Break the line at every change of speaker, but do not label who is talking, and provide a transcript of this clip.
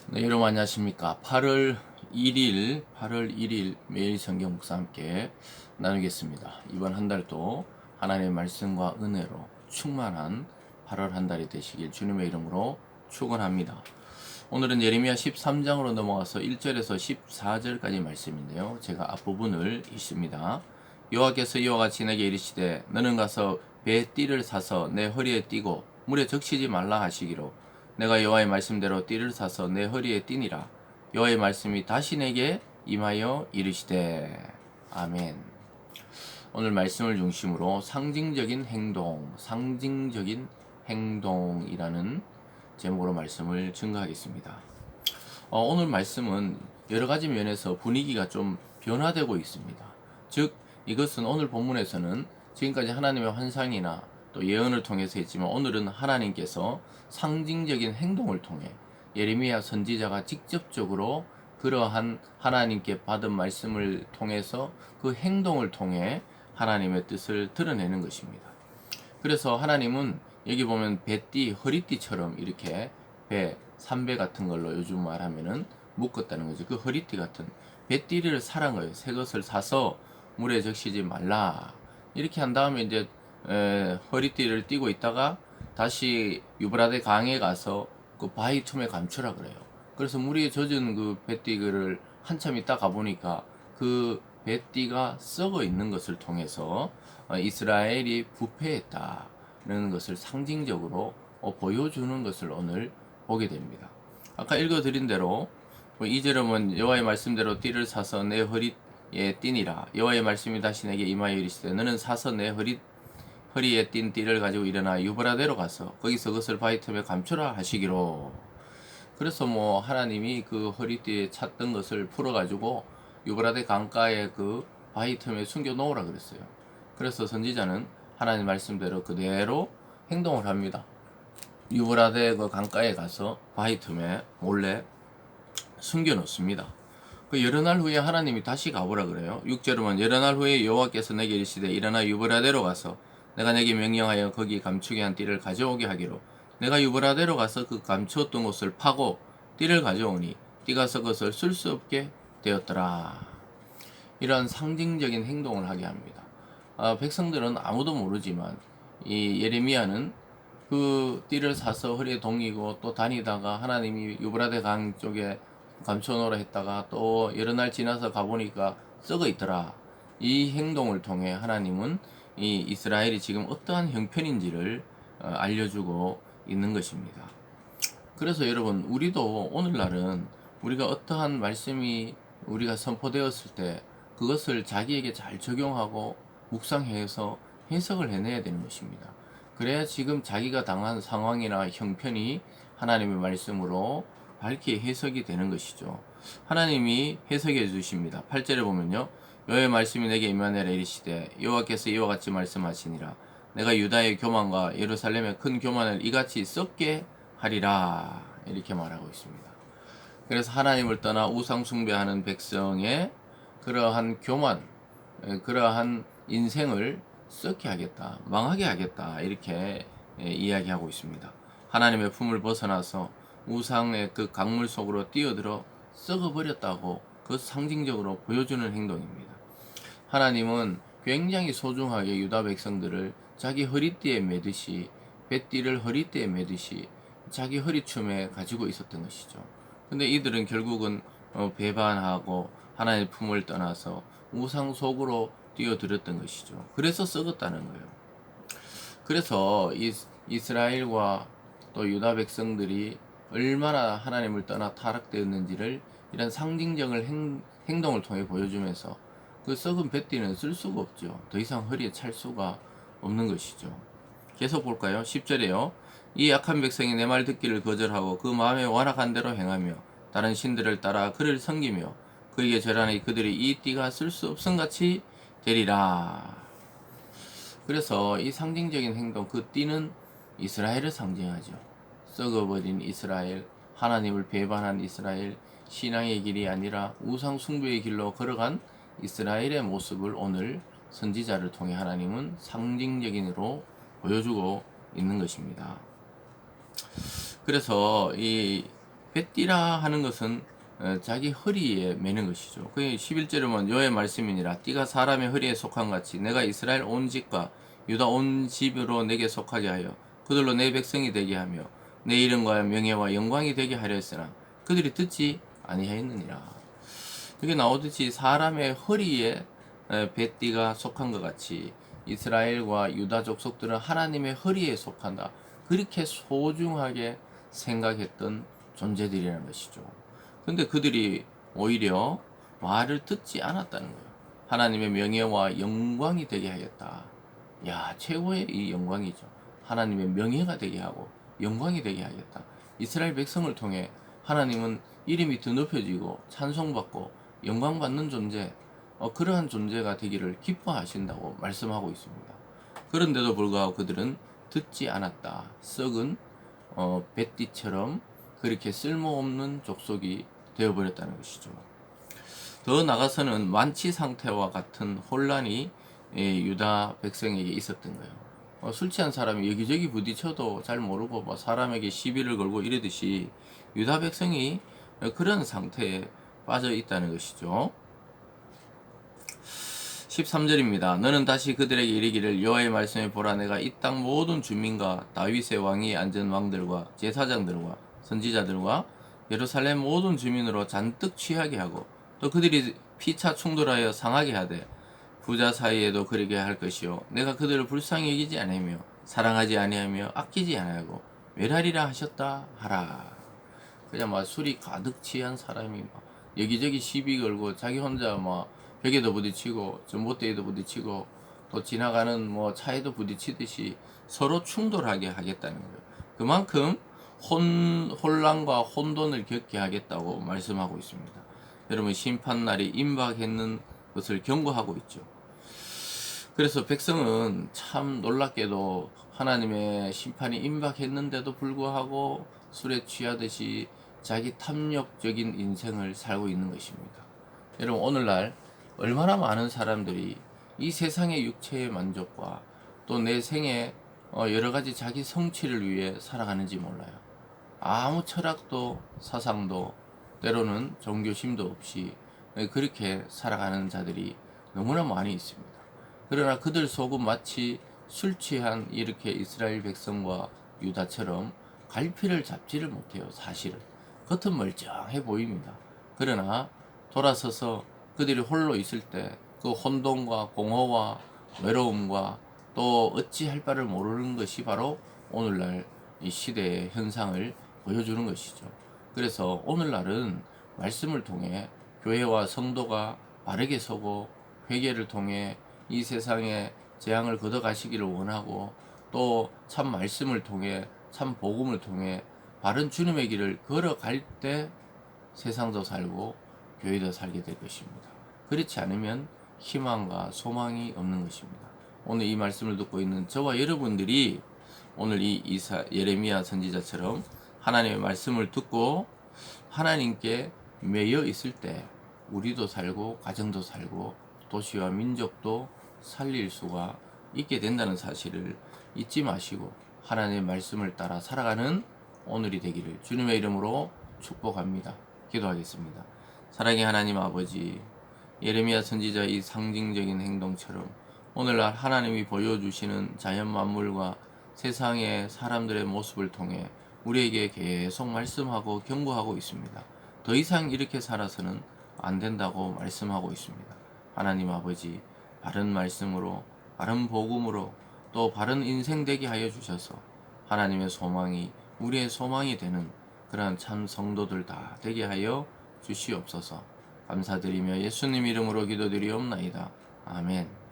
네, 여러분 안녕하십니까. 8월 1일 매일 성경 묵상 함께 나누겠습니다. 이번 한 달도 하나님의 말씀과 은혜로 충만한 8월 한 달이 되시길 주님의 이름으로 축원합니다. 오늘은 예레미야 13장으로 넘어가서 1절에서 14절까지 말씀인데요. 제가 앞부분을 읽습니다. 여호와께서 이와 같이 내게 이르시되 너는 가서 배 띠를 사서 내 허리에 띠고 물에 적시지 말라 하시기로 내가 여호와의 말씀대로 띠를 사서 내 허리에 띠니라. 여호와의 말씀이 다시 내게 임하여 이르시되 아멘. 오늘 말씀을 중심으로 상징적인 행동이라는 제목으로 말씀을 증거하겠습니다. 오늘 말씀은 여러 가지 면에서 분위기가 좀 변화되고 있습니다. 즉, 이것은 오늘 본문에서는 지금까지 하나님의 환상이나 또 예언을 통해서 했지만 오늘은 하나님께서 상징적인 행동을 통해 예레미야 선지자가 직접적으로 그러한 하나님께 받은 말씀을 통해서 그 행동을 통해 하나님의 뜻을 드러내는 것입니다. 그래서 하나님은 여기 보면 배띠, 허리띠처럼 이렇게 배, 삼배 같은 걸로 요즘 말하면은 묶었다는 거죠. 그 허리띠 같은 배띠를 사란 거예요. 새 것을 사서 물에 적시지 말라. 이렇게 한 다음에 이제 허리띠를 띠고 있다가 다시 유브라데 강에 가서 그 바위 틈에 감추라 그래요. 그래서 물에 젖은 그 배띠를 한참 있다 가보니까 그 배띠가 썩어 있는 것을 통해서 이스라엘이 부패했다는 것을 상징적으로 보여주는 것을 오늘 보게 됩니다. 아까 읽어드린 대로 2절은 여호와의 말씀대로 띠를 사서 내 허리에 띠니라. 여호와의 말씀이 다시 내게 임하여 이르시되 너는 사서 내 허리에 띈 띠를 가지고 일어나 유브라데로 가서 거기서 그것을 바위 틈에 감추라 하시기로. 그래서 하나님이 그 허리띠에 찼던 것을 풀어가지고 유브라데 강가에 그 바위 틈에 숨겨 놓으라 그랬어요. 그래서 선지자는 하나님 말씀대로 그대로 행동을 합니다. 유브라데 그 강가에 가서 바위 틈에 몰래 숨겨 놓습니다. 그 여러 날 후에 하나님이 다시 가보라 그래요. 6절은 여러 날 후에 여호와께서 내게 이르시되 일어나 유브라데로 가서 내가 내게 명령하여 거기 감추게 한 띠를 가져오게 하기로 내가 유브라데로 가서 그 감추었던 곳을 파고 띠를 가져오니 띠가 썩어서 쓸 수 없게 되었더라. 이런 상징적인 행동을 하게 합니다. 백성들은 아무도 모르지만 이 예레미야는 그 띠를 사서 허리에 동이고 또 다니다가 하나님이 유브라데 강 쪽에 감춰놓으라 했다가 또 여러 날 지나서 가보니까 썩어 있더라. 이 행동을 통해 하나님은 이 이스라엘이 지금 어떠한 형편인지를 알려주고 있는 것입니다. 그래서 여러분, 우리도 오늘날은 우리가 어떠한 말씀이 우리가 선포되었을 때 그것을 자기에게 잘 적용하고 묵상해서 해석을 해내야 되는 것입니다. 그래야 지금 자기가 당한 상황이나 형편이 하나님의 말씀으로 밝게 해석이 되는 것이죠. 하나님이 해석해 주십니다. 8절에 보면요. 여호와의 말씀이 내게 임하니라 이르시되 여호와께서 이와 같이 말씀하시니라 내가 유다의 교만과 예루살렘의 큰 교만을 이같이 썩게 하리라. 이렇게 말하고 있습니다. 그래서 하나님을 떠나 우상 숭배하는 백성의 그러한 교만, 그러한 인생을 썩게 하겠다, 망하게 하겠다, 이렇게 이야기하고 있습니다. 하나님의 품을 벗어나서 우상의 그 강물 속으로 뛰어들어 썩어버렸다고 그 상징적으로 보여주는 행동입니다. 하나님은 굉장히 소중하게 유다 백성들을 자기 허리띠에 매듯이, 배띠를 허리띠에 매듯이 자기 허리춤에 가지고 있었던 것이죠. 근데 이들은 결국은 배반하고 하나님의 품을 떠나서 우상 속으로 뛰어들었던 것이죠. 그래서 썩었다는 거예요. 그래서 이스라엘과 또 유다 백성들이 얼마나 하나님을 떠나 타락되었는지를 이런 상징적인 행동을 통해 보여주면서 그 썩은 배띠는 쓸 수가 없죠. 더 이상 허리에 찰 수가 없는 것이죠. 계속 볼까요? 10절에요. 이 악한 백성이 내 말 듣기를 거절하고 그 마음에 완악한 대로 행하며 다른 신들을 따라 그를 섬기며 그에게 절하니 그들이 이 띠가 쓸 수 없음같이 되리라. 그래서 이 상징적인 행동, 그 띠는 이스라엘을 상징하죠. 썩어버린 이스라엘, 하나님을 배반한 이스라엘, 신앙의 길이 아니라 우상 숭배의 길로 걸어간 이스라엘의 모습을 오늘 선지자를 통해 하나님은 상징적인으로 보여주고 있는 것입니다. 그래서 이 뱃띠라 하는 것은 자기 허리에 매는 것이죠. 그 11절에 보면 여호와의 말씀이니라 띠가 사람의 허리에 속한 같이 내가 이스라엘 온 집과 유다 온 집으로 내게 속하게 하여 그들로 내 백성이 되게 하며 내 이름과 명예와 영광이 되게 하려 했으나 그들이 듣지 아니하였느니라. 여기 나오듯이 사람의 허리에 뱃띠가 속한 것 같이 이스라엘과 유다 족속들은 하나님의 허리에 속한다. 그렇게 소중하게 생각했던 존재들이라는 것이죠. 근데 그들이 오히려 말을 듣지 않았다는 거예요. 하나님의 명예와 영광이 되게 하겠다. 야, 최고의 이 영광이죠. 하나님의 명예가 되게 하고 영광이 되게 하겠다. 이스라엘 백성을 통해 하나님은 이름이 더 높여지고 찬송받고 영광받는 존재, 그러한 존재가 되기를 기뻐하신다고 말씀하고 있습니다. 그런데도 불구하고 그들은 듣지 않았다. 썩은 뱃띠처럼 그렇게 쓸모없는 족속이 되어버렸다는 것이죠. 더 나가서는 만취 상태와 같은 혼란이 유다 백성에게 있었던 거예요. 술 취한 사람이 여기저기 부딪혀도 잘 모르고 뭐 사람에게 시비를 걸고 이러듯이 유다 백성이 그런 상태에 빠져 있다는 것이죠. 13절입니다. 너는 다시 그들에게 이르기를 여호와의 말씀에 보라 내가 이 땅 모든 주민과 다윗의 왕이 앉은 왕들과 제사장들과 선지자들과 예루살렘 모든 주민으로 잔뜩 취하게 하고 또 그들이 피차 충돌하여 상하게 하되 부자 사이에도 그러게 할 것이요 내가 그들을 불쌍히 여기지 아니하며 사랑하지 아니하며 아끼지 아니하고 멸하리라 하셨다 하라. 그냥 막 술이 가득 취한 사람이 막 여기저기 시비 걸고 자기 혼자 막 벽에도 부딪히고 전봇대에도 부딪히고 또 지나가는 뭐 차에도 부딪히듯이 서로 충돌하게 하겠다는 거예요. 그만큼 혼란과 혼돈을 겪게 하겠다고 말씀하고 있습니다. 여러분 심판날이 임박했는 것을 경고하고 있죠. 그래서 백성은 참 놀랍게도 하나님의 심판이 임박했는데도 불구하고 술에 취하듯이 자기 탐욕적인 인생을 살고 있는 것입니다. 여러분 오늘날 얼마나 많은 사람들이 이 세상의 육체의 만족과 또 내 생에 여러 가지 자기 성취를 위해 살아가는지 몰라요. 아무 철학도 사상도 때로는 종교심도 없이 그렇게 살아가는 자들이 너무나 많이 있습니다. 그러나 그들 속은 마치 술 취한 이렇게 이스라엘 백성과 유다처럼 갈피를 잡지를 못해요. 사실은 겉은 멀쩡해 보입니다. 그러나 돌아서서 그들이 홀로 있을 때 그 혼돈과 공허와 외로움과 또 어찌할 바를 모르는 것이 바로 오늘날 이 시대의 현상을 보여주는 것이죠. 그래서 오늘날은 말씀을 통해 교회와 성도가 바르게 서고 회개를 통해 이 세상의 재앙을 걷어가시기를 원하고 또 참 말씀을 통해 참 복음을 통해 바른 주님의 길을 걸어갈 때 세상도 살고 교회도 살게 될 것입니다. 그렇지 않으면 희망과 소망이 없는 것입니다. 오늘 이 말씀을 듣고 있는 저와 여러분들이 오늘 이 예레미야 선지자처럼 하나님의 말씀을 듣고 하나님께 매여 있을 때 우리도 살고 가정도 살고 도시와 민족도 살릴 수가 있게 된다는 사실을 잊지 마시고 하나님의 말씀을 따라 살아가는 오늘이 되기를 주님의 이름으로 축복합니다. 기도하겠습니다. 사랑의 하나님 아버지, 예레미야 선지자 이 상징적인 행동처럼 오늘날 하나님이 보여주시는 자연 만물과 세상의 사람들의 모습을 통해 우리에게 계속 말씀하고 경고하고 있습니다. 더 이상 이렇게 살아서는 안 된다고 말씀하고 있습니다. 하나님 아버지, 바른 말씀으로, 바른 복음으로 또 바른 인생 되게 하여 주셔서 하나님의 소망이 우리의 소망이 되는 그러한 참 성도들 다 되게 하여 주시옵소서. 감사드리며 예수님 이름으로 기도드리옵나이다. 아멘.